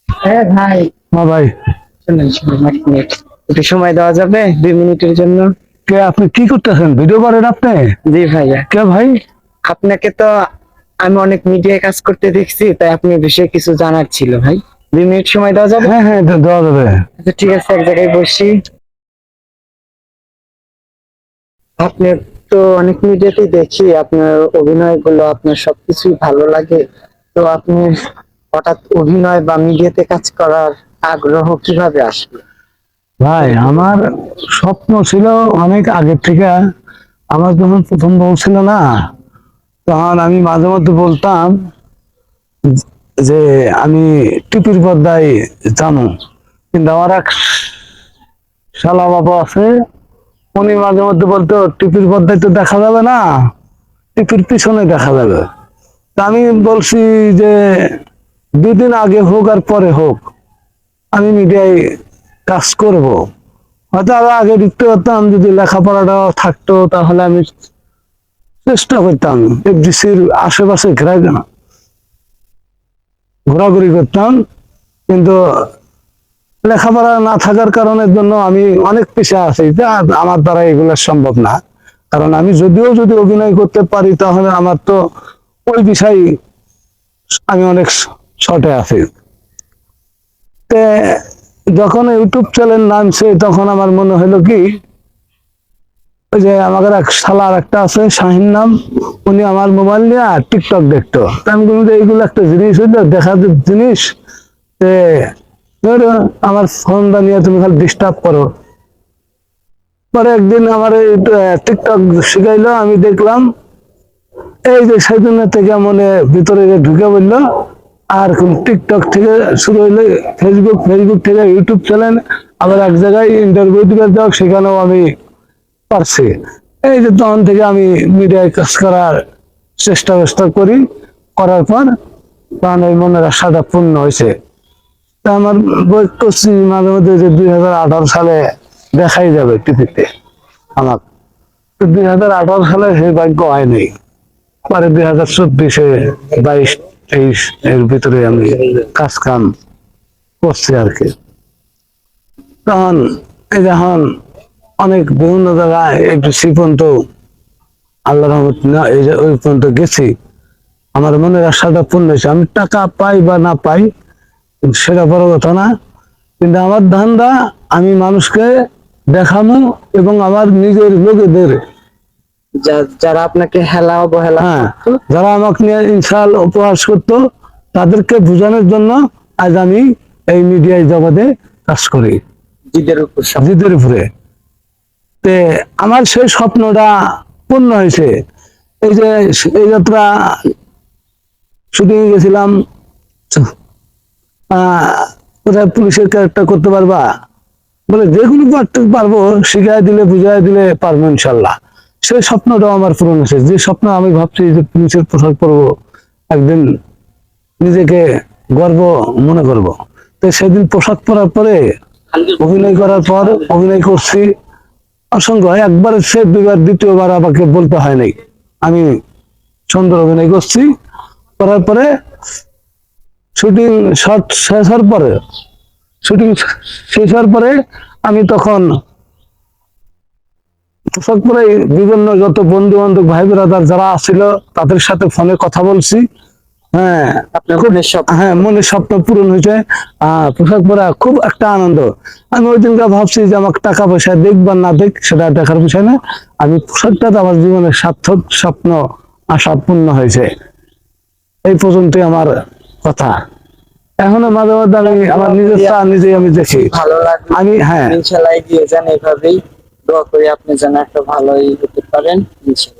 হ্যাঁ ভাই। হ্যাঁ ভাই। শুনুন শুনুন, এক মিনিট একটু সময় দেওয়া যাবে 2 মিনিটের জন্য? কে আপনি কি করতেছেন? ভিডিও করেন আপনি? জি ভাইয়া। কে ভাই? আপনাকে তো আমি অনেক মিডিয়ায় কাজ করতে দেখছি, তাই আপনি বিষয়ে কিছু জানার ছিল ভাই। 2 মিনিট সময় দেওয়া যাবে? হ্যাঁ হ্যাঁ, দেওয়া যাবে। আচ্ছা ঠিক আছে, এক জায়গায় বসি। আপনি তো অনেক মিডিয়াতেই দেখি আপনার অভিনয় গুলো, আপনার সবকিছুই ভালো লাগে। তো আপনি হঠাৎ অভিনয় বা মিডিয়াতে কাজ করার আগ্রহ কিভাবে আসলো? ভাই আমার স্বপ্ন ছিল অনেক আগের থেকে। আমার যখন প্রথম বউ ছিল না, তখন আমি মাঝে মধ্যে বলতাম যে আমি টিপির পর্দায় জানো, কিন্তু আমার এক শালা বাবা আছে, উনি মাঝে মধ্যে বলতো টিপির পর্দায় তো দেখা যাবে না, টিপির পিছনে দেখা যাবে। তা আমি বলছি যে 2 দিন আগে হোক আর পরে হোক আমি মিডিয়ায় কাজ করব। হয়তো আরো আগে লিখতে পারতাম, যদি লেখাপড়াটা থাকতো তাহলে আমি চেষ্টা করতাম এফডিসির আশেপাশে ঘোরাঘুরি করতাম। কিন্তু লেখাপড়া না থাকার কারণের জন্য আমি অনেক পিছিয়ে আছি, যা আমার দ্বারা এগুলো সম্ভব না। কারণ আমি যদি অভিনয় করতে পারি তাহলে আমার তো ওই বিষয় আমি অনেক শর্টে আছি। তে যখন ইউটিউব চ্যানেল নামছে তখন আমার মনে হলো কি, ওই যে আমাদের এক শালার একটা আছে শাহিন নাম, উনি আমার মোবাইল নিয়ে টিকটক দেখতো। তা আমি বললাম যে এইগুলো একটা জিনিস হইলো, দেখার জিনিস। ধরো আমার ফোনটা নিয়ে তুমি খালি ডিস্টার্ব করো। পরে একদিন আমার এই টিকটক শিখাইলো, আমি দেখলাম। এই যে সেদিন থেকে মনে ভিতরে ঢুকে বললো। আর টিকটক থেকে শুরু হইলো, ফেসবুক থেকে ইউটিউব চ্যানেল, আবার এক জায়গায় ইন্টারভিউ দিতে যাও, সেখানেও আমি পারছি। এই যে তখন থেকে আমি মিডিয়ায় কাজ করার চেষ্টা করি, করার পর তখন ওই মনের আশাটা পূর্ণ হয়েছে। তা আমার বই করছি মাঝে মধ্যে যে 2018 সালে দেখাই যাবে টিভিতে আমার। 2018 সালে সেই ভাগ্য হয়নি, পরে 2024-এ 22-23 এর ভিতরে আমি কাজ কাম করছি আর কি। তখন এই যখন অনেক বিভিন্ন জায়গায় একটু সে পর্যন্ত আল্লাহ রহমত না, এই যে ওই পর্যন্ত গেছি, আমার মনের আশাটা পূর্ণ হয়েছে। আমি টাকা পাই বা না পাই সেটা বড় কথা না, কিন্তু আমার ধান্দা আমি মানুষকে দেখানো এবং আমার নিজের লোকেদের, যারা আপনাকে হেলা অবহেলা হ্যাঁ, করতো, যারা আমাকে নিয়ে ইনসাল উপহাস করতো, তাদেরকে বোঝানোর জন্য আজ আমি এই মিডিয়ায় জগতে কাজ করি, জিদের উপর জিদের উপরে। তে আমার সেই স্বপ্নটা পূর্ণ হয়েছে। এই যে এই যাত্রা শুটিং গেছিলাম, কোথায় পুলিশের ক্যারেক্টার করতে পারবা, বলে যেগুলো পারবো, শিখাই দিলে বুঝাই দিলে পারবো ইনশাল্লাহ। সেই স্বপ্নটাও আমার পূরণ হয়েছে। যে স্বপ্ন আমি ভাবছি যে পুলিশের পোশাক পরবো, একদিন নিজেকে গর্ব মনে করব। তো সেদিন পোশাক পরার পরে, অভিনয় করার পর, অভিনয় করছি অসংখ্য, একবার সে দুবার, দ্বিতীয়বার আমাকে বলতে হয় নাই। আমি সুন্দর অভিনয় করছি। করার পরে শুটিং শট শেষ হওয়ার পরে, শুটিং শেষ হওয়ার পরে আমি তখন পোশাক পরে বিভিন্ন যত বন্ধু বান্ধব ভাই ব্রাদার যারা আসছিল তাদের সাথে ফোনে কথা বলছি। হ্যাঁ, হ্যাঁ, মনের স্বপ্ন পূরণ হয়েছে। পোশাক পরা খুব একটা আনন্দ। আমি ওই দিনটা ভাবছি যে আমার টাকা পয়সা দেখ বা না দেখ সেটা দেখার বিষয় না, আমি পোশাকটা আমার জীবনের সার্থক স্বপ্ন, আশা পূর্ণ হয়েছে। এই পর্যন্তই আমার কথা। এখনো মাঝে মধ্যে আমি আমার নিজের চা নিজেই আমি দেখি। ভালো লাগলো। আমি, হ্যাঁ, ইনশাল্লাহ এগিয়ে যান, এইভাবেই দোয়া করি আপনি যেন একটা ভালোই হতে পারেন ইনশাল্লাহ।